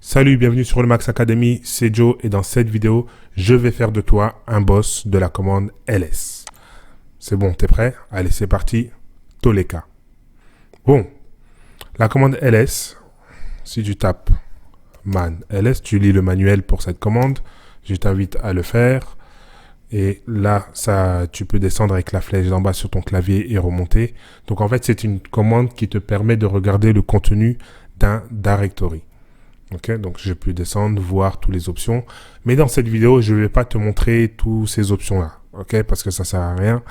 Salut, bienvenue sur le Max Academy, c'est Joe et dans cette vidéo, je vais faire de toi un boss de la commande ls. C'est bon, t'es prêt? Allez, c'est parti, Toleka. Bon, la commande ls, si tu tapes man ls, tu lis le manuel pour cette commande, je t'invite à le faire. Et là, tu peux descendre avec la flèche d'en bas sur ton clavier et remonter. Donc en fait, c'est une commande qui te permet de regarder le contenu d'un directory. Okay, donc je peux descendre, voir toutes les options. Mais dans cette vidéo, je ne vais pas te montrer toutes ces options-là. Okay, parce que ça ne sert à rien.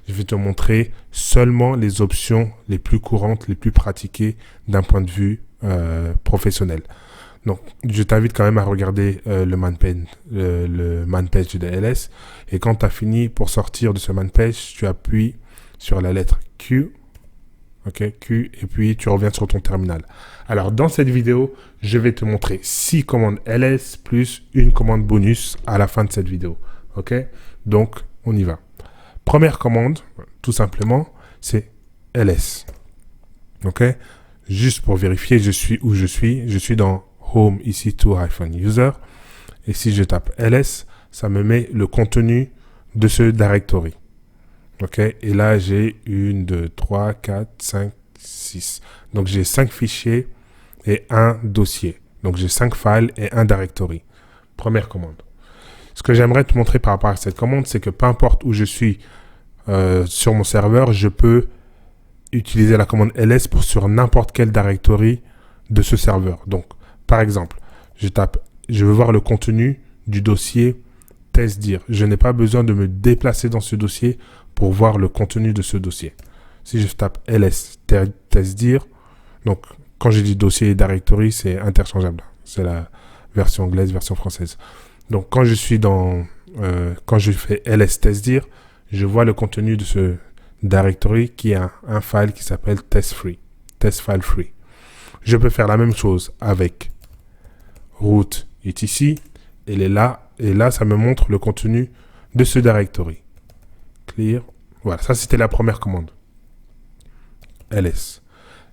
Je vais te montrer seulement les options les plus courantes, les plus pratiquées d'un point de vue professionnel. Donc, je t'invite quand même à regarder le man page de ls. Et quand tu as fini, pour sortir de ce man page, tu appuies sur la lettre Q. Okay, Q, et puis tu reviens sur ton terminal. Alors, dans cette vidéo, je vais te montrer 6 commandes ls plus une commande bonus à la fin de cette vidéo. Ok, donc, on y va. Première commande, tout simplement, c'est ls. Ok, juste pour vérifier, je suis où je suis. Je suis dans Home ici to-user. Et si je tape ls, ça me met le contenu de ce directory. Ok, et là j'ai 1, 2, 3, 4, 5, 6. Donc j'ai 5 fichiers et un dossier. Donc j'ai 5 files et un directory. Première commande. Ce que j'aimerais te montrer par rapport à cette commande, c'est que peu importe où je suis sur mon serveur, je peux utiliser la commande ls sur n'importe quel directory de ce serveur. Donc par exemple, je veux voir le contenu du dossier testdir. Je n'ai pas besoin de me déplacer dans ce dossier pour voir le contenu de ce dossier. Si je tape ls testdir, donc quand je dis dossier et directory, c'est interchangeable. C'est la version anglaise, version française. Donc quand je suis quand je fais ls testdir, je vois le contenu de ce directory qui a un file qui s'appelle testfree, testfile-free. Je peux faire la même chose avec root etc. Et là, ça me montre le contenu de ce directory. Clear. Voilà, ça c'était la première commande. ls.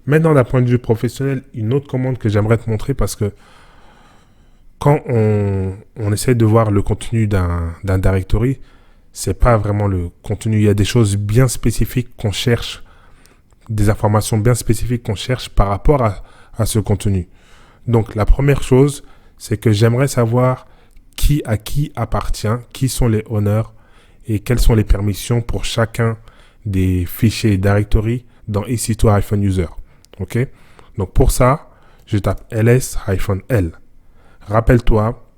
Maintenant, d'un point de vue professionnel, une autre commande que j'aimerais te montrer parce que quand on essaie de voir le contenu d'un directory, c'est pas vraiment le contenu. Il y a des choses bien spécifiques qu'on cherche, des informations bien spécifiques qu'on cherche par rapport à ce contenu. Donc, la première chose, c'est que j'aimerais savoir à qui appartient, qui sont les honneurs et quelles sont les permissions pour chacun des fichiers directory dans EC2-user. Ok? Donc pour ça, je tape ls-l. Rappelle-toi,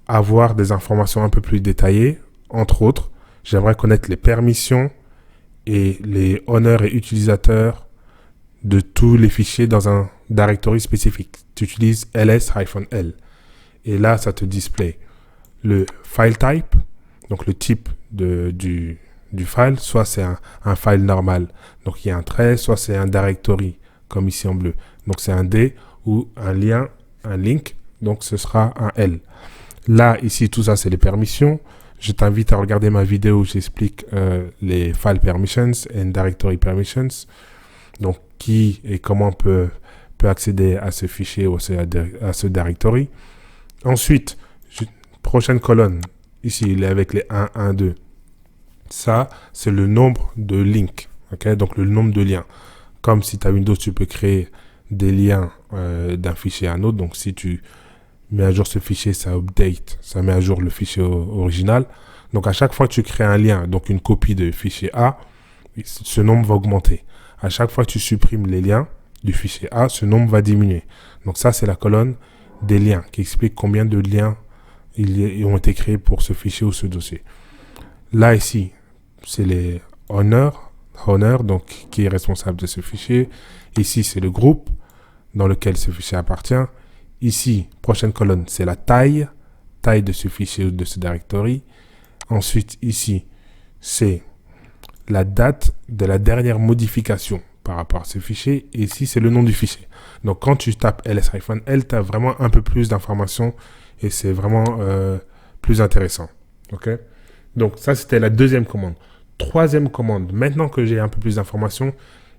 avoir des informations un peu plus détaillées. Entre autres, j'aimerais connaître les permissions et les honneurs et utilisateurs de tous les fichiers dans un directory spécifique. Tu utilises ls-l. Et là, ça te display le file type, donc le type du file, soit c'est un file normal, donc il y a un trait, soit c'est un directory, comme ici en bleu. Donc c'est un D ou un lien, un link, donc ce sera un L. Là, ici, tout ça, c'est les permissions. Je t'invite à regarder ma vidéo où j'explique les file permissions et directory permissions. Donc, qui et comment peut accéder à ce fichier ou à ce directory. Ensuite, prochaine colonne, ici, il est avec les 1, 1, 2. Ça, c'est le nombre de links, okay? Donc le nombre de liens. Comme si tu as Windows, tu peux créer des liens d'un fichier à un autre. Donc si tu mets à jour ce fichier, ça update, ça met à jour le fichier original. Donc à chaque fois que tu crées un lien, donc une copie de fichier A, ce nombre va augmenter. À chaque fois que tu supprimes les liens du fichier A, ce nombre va diminuer. Donc ça, c'est la colonne des liens qui explique combien de liens ils ont été créés pour ce fichier ou ce dossier. Là, ici, c'est les honneurs, donc qui est responsable de ce fichier. Ici, c'est le groupe dans lequel ce fichier appartient. Ici, prochaine colonne, c'est la taille de ce fichier ou de ce directory. Ensuite, ici, c'est la date de la dernière modification par rapport à ce fichier. Et ici, c'est le nom du fichier. Donc, quand tu tapes ls-l, tu as vraiment un peu plus d'informations et c'est vraiment plus intéressant. Ok? Donc, ça, c'était la deuxième commande. Troisième commande. Maintenant que j'ai un peu plus d'informations,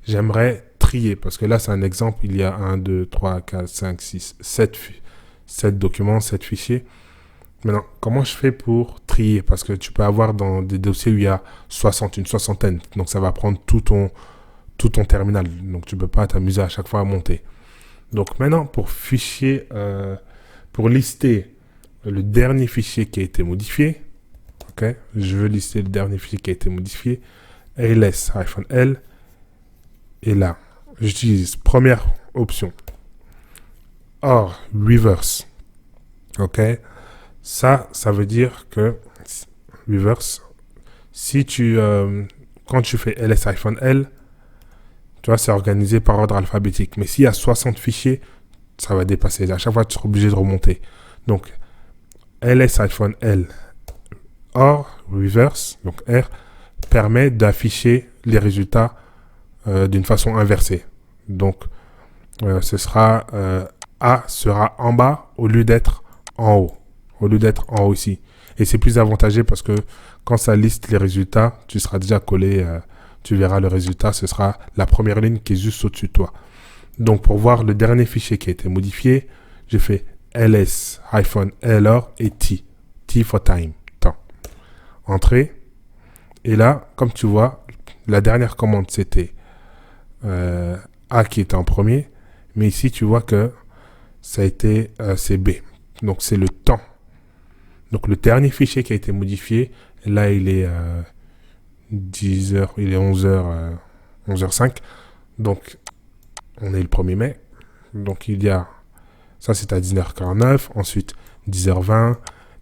j'aimerais trier. Parce que là, c'est un exemple. Il y a 1, 2, 3, 4, 5, 6, 7 documents, 7 fichiers. Maintenant, comment je fais pour trier? Parce que tu peux avoir dans des dossiers où il y a une soixantaine. Donc, ça va prendre tout ton terminal. Donc, tu ne peux pas t'amuser à chaque fois à monter. Donc, maintenant, pour lister le dernier fichier qui a été modifié, ok, je veux lister le dernier fichier qui a été modifié, ls-l, et là, j'utilise première option, or reverse, ok, ça veut dire que reverse, quand tu fais ls-l, tu vois, c'est organisé par ordre alphabétique, mais s'il y a 60 fichiers, ça va dépasser, à chaque fois tu seras obligé de remonter. Donc, ls-l, or reverse, donc R, permet d'afficher les résultats d'une façon inversée. Donc, A sera en bas au lieu d'être en haut, ici. Et c'est plus avantageux parce que quand ça liste les résultats, tu seras déjà collé, tu verras le résultat, ce sera la première ligne qui est juste au-dessus de toi. Donc, pour voir le dernier fichier qui a été modifié, je fais ls-lr et T for time, temps. Entrée. Et là, comme tu vois, la dernière commande, c'était A qui était en premier. Mais ici, tu vois que ça a été c'est B. Donc, c'est le temps. Donc, le dernier fichier qui a été modifié, là, il est 10h, il est 11h05. Donc, on est le 1er mai. Donc, il y a, ça c'est à 10h49. Ensuite, 10h20,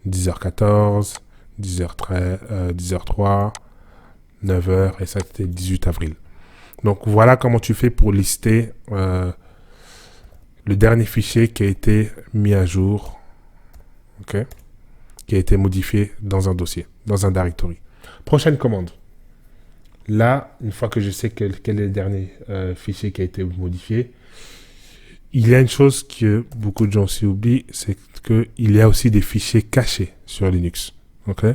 10h14, 10h03, 9h, et ça c'était le 18 avril. Donc voilà comment tu fais pour lister le dernier fichier qui a été mis à jour, ok, qui a été modifié dans un dossier, dans un directory. Prochaine commande. Là, une fois que je sais quel est le dernier fichier qui a été modifié, il y a une chose que beaucoup de gens aussi oublient, c'est qu'il y a aussi des fichiers cachés sur Linux. Ok.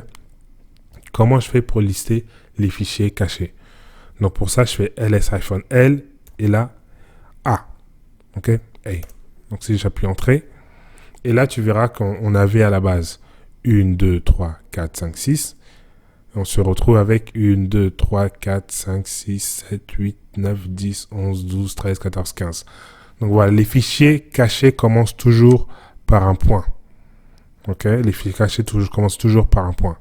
Comment je fais pour lister les fichiers cachés? Donc pour ça, je fais ls-l et là, A. Ok. A. Donc si j'appuie Entrée, et là tu verras qu'on avait à la base 1, 2, 3, 4, 5, 6. On se retrouve avec 1, 2, 3, 4, 5, 6, 7, 8, 9, 10, 11, 12, 13, 14, 15. Donc voilà, les fichiers cachés commencent toujours par un point. Ok, les fichiers cachés commencent toujours par un point.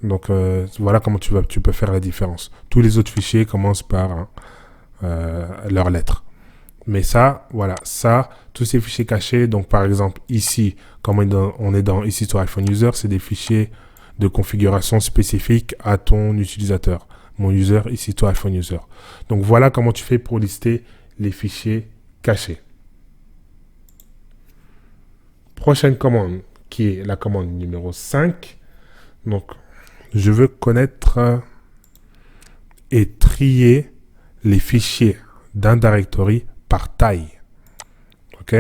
Donc voilà comment tu peux faire la différence. Tous les autres fichiers commencent par leur lettre. Mais ça, voilà, tous ces fichiers cachés, donc par exemple ici, comme on est dans ici sur iPhone User, c'est des fichiers de configuration spécifique à ton utilisateur. Mon user, ici sur iPhone User. Donc voilà comment tu fais pour lister les fichiers cachés. Prochaine commande, qui est la commande numéro 5. Donc, je veux connaître et trier les fichiers d'un directory par taille. Ok?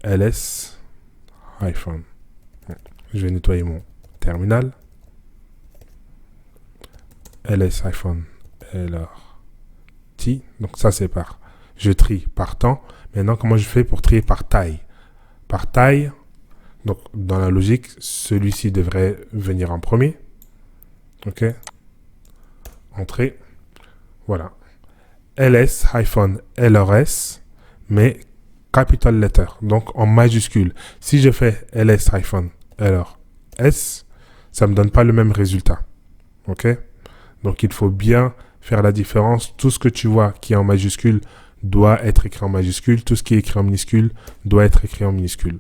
ls iPhone. Je vais nettoyer mon terminal. ls iPhone lr t. Donc ça c'est je trie par temps. Maintenant, comment je fais pour trier par taille? Par taille, donc dans la logique, celui-ci devrait venir en premier. Ok. Entrée. Voilà. ls-lrs, mais capital letter, donc en majuscule. Si je fais ls-lrs, ça me donne pas le même résultat. Ok. Donc il faut bien faire la différence. Tout ce que tu vois qui est en majuscule doit être écrit en majuscule. Tout ce qui est écrit en minuscule doit être écrit en minuscule.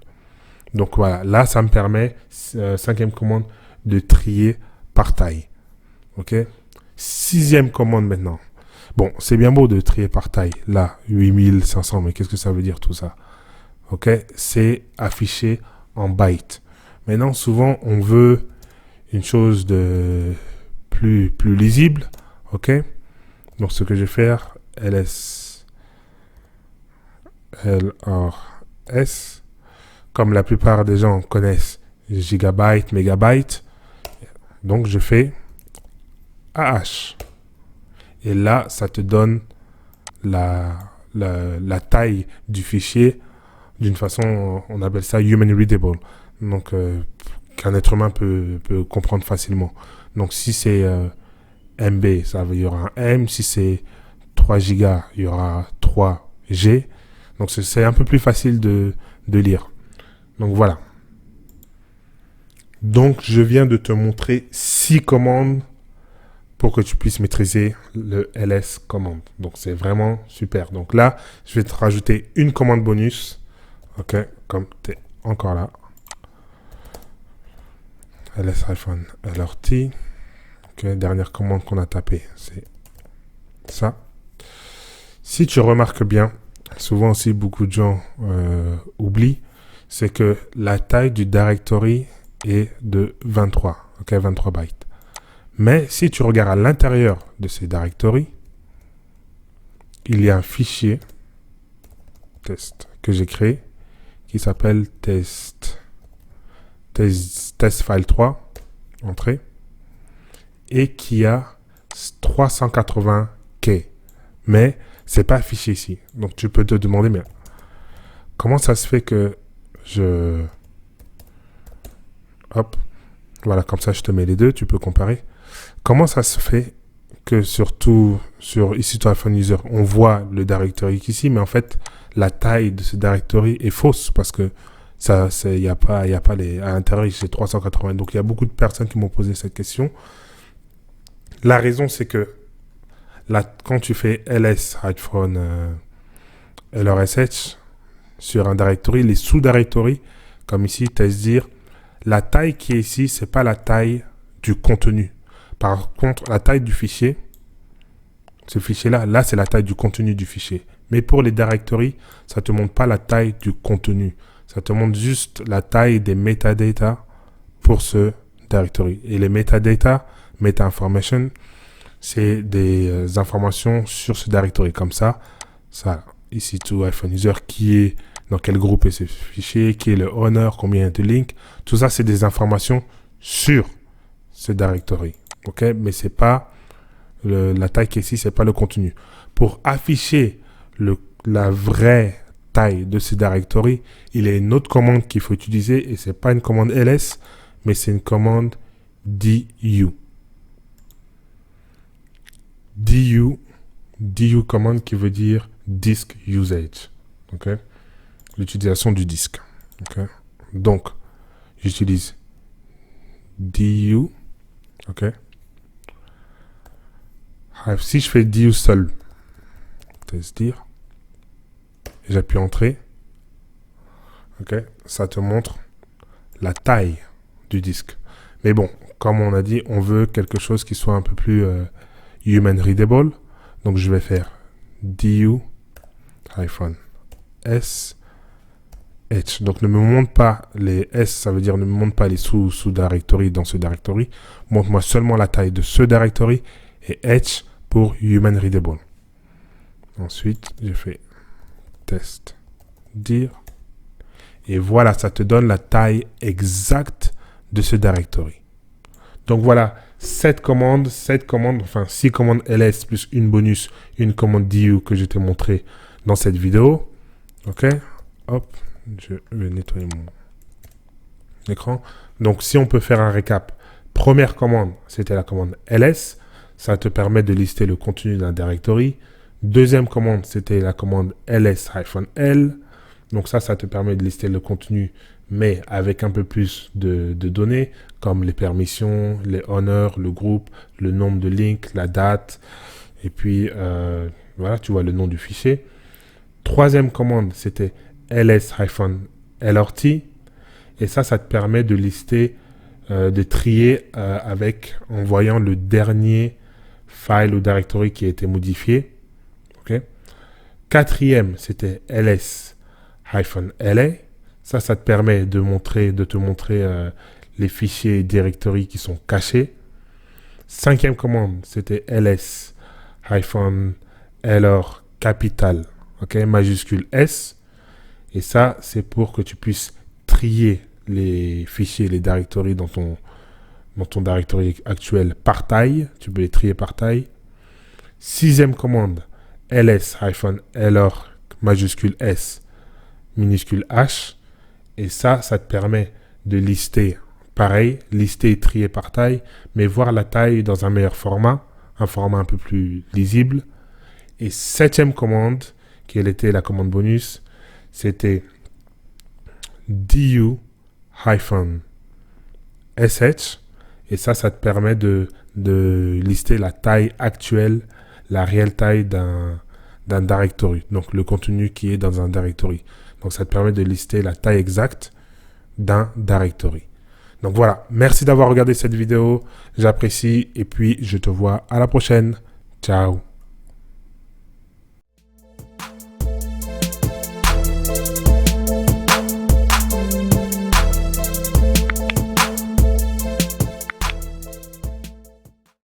Donc voilà, là ça me permet, cinquième commande, de trier par taille. Ok. Sixième commande maintenant. Bon, c'est bien beau de trier par taille. Là, 8500, mais qu'est-ce que ça veut dire tout ça? Ok, c'est affiché en bytes. Maintenant, souvent, on veut une chose de plus lisible. Ok, donc ce que je vais faire, ls lrs, comme la plupart des gens connaissent gigabyte, mégabyte, donc je fais AH. Et là, ça te donne la taille du fichier d'une façon, on appelle ça human readable. Donc, qu'un être humain peut comprendre facilement. Donc, si c'est MB, il y aura un M. Si c'est 3 gigas, il y aura 3 G. Donc, c'est un peu plus facile de lire. Donc, voilà. Donc, je viens de te montrer 6 commandes pour que tu puisses maîtriser le ls commande. Donc, c'est vraiment super. Donc là, je vais te rajouter une commande bonus. OK, comme tu es encore là. ls-lrt. OK, dernière commande qu'on a tapée, c'est ça. Si tu remarques bien, souvent aussi beaucoup de gens oublient, c'est que la taille du directory est de 23. OK, 23 bytes. Mais si tu regardes à l'intérieur de ces directories, il y a un fichier test que j'ai créé qui s'appelle test file 3, entrée, et qui a 380 K. Mais c'est pas affiché ici. Donc tu peux te demander, mais comment ça se fait que je... Hop, voilà, comme ça je te mets les deux, tu peux comparer. Comment ça se fait que surtout sur EC2 iPhone User, on voit le directory ici, mais en fait, la taille de ce directory est fausse parce que il n'y a pas les, à l'intérieur, c'est 380. Donc, il y a beaucoup de personnes qui m'ont posé cette question. La raison, c'est que là, quand tu fais ls-lrsh sur un directory, les sous-directories, comme ici, dire la taille qui est ici, c'est pas la taille du contenu. Par contre, la taille du fichier, ce fichier-là, là, c'est la taille du contenu du fichier. Mais pour les directories, ça ne te montre pas la taille du contenu. Ça te montre juste la taille des metadata pour ce directory. Et les metadata, meta information, c'est des informations sur ce directory. Comme ça, ici, tout iPhone user, qui est dans quel groupe est ce fichier, qui est le owner, combien il y a de links. Tout ça, c'est des informations sur ce directory. OK? Mais c'est pas la taille qui est ici, c'est pas le contenu. Pour afficher la vraie taille de ce directory, il y a une autre commande qu'il faut utiliser et c'est pas une commande ls, mais c'est une commande du. Du commande qui veut dire disk usage. OK? L'utilisation du disque. OK? Donc, j'utilise du. OK? Si je fais du seul, c'est-à-dire, j'appuie entrée, ok, ça te montre la taille du disque. Mais bon, comme on a dit, on veut quelque chose qui soit un peu plus human readable. Donc je vais faire du -s h. Donc ne me montre pas les s, ça veut dire ne me montre pas les sous-directories dans ce directory. Montre-moi seulement la taille de ce directory et h pour human readable. Ensuite, j'ai fait test dir. Et voilà, ça te donne la taille exacte de ce directory. Donc voilà, 6 commandes, enfin 6 commandes ls plus une bonus, une commande du que je t'ai montré dans cette vidéo. OK? Hop, je vais nettoyer mon écran. Donc si on peut faire un récap, première commande, c'était la commande ls. Ça te permet de lister le contenu d'un directory. Deuxième commande, c'était la commande ls-l. Donc ça te permet de lister le contenu, mais avec un peu plus de données, comme les permissions, les honneurs, le groupe, le nombre de links, la date, et puis voilà, tu vois le nom du fichier. Troisième commande, c'était ls-lrt. Et ça te permet de lister, de trier en voyant le dernier file ou directory qui a été modifié. Okay. Quatrième, c'était ls-la. Ça te permet de te montrer les fichiers et directories qui sont cachés. Cinquième commande, c'était ls-lr capital, okay, majuscule S. Et ça, c'est pour que tu puisses trier les fichiers, les directories dans ton directory actuel par taille. Tu peux les trier par taille. Sixième commande, ls-lr majuscule S, minuscule H. Et ça te permet de lister, pareil, lister et trier par taille, mais voir la taille dans un meilleur format, un format un peu plus lisible. Et septième commande, quelle était la commande bonus, c'était du-sh. Et ça te permet de lister la taille actuelle, la réelle taille d'un directory. Donc, le contenu qui est dans un directory. Donc, ça te permet de lister la taille exacte d'un directory. Donc, voilà. Merci d'avoir regardé cette vidéo. J'apprécie. Et puis, je te vois à la prochaine. Ciao.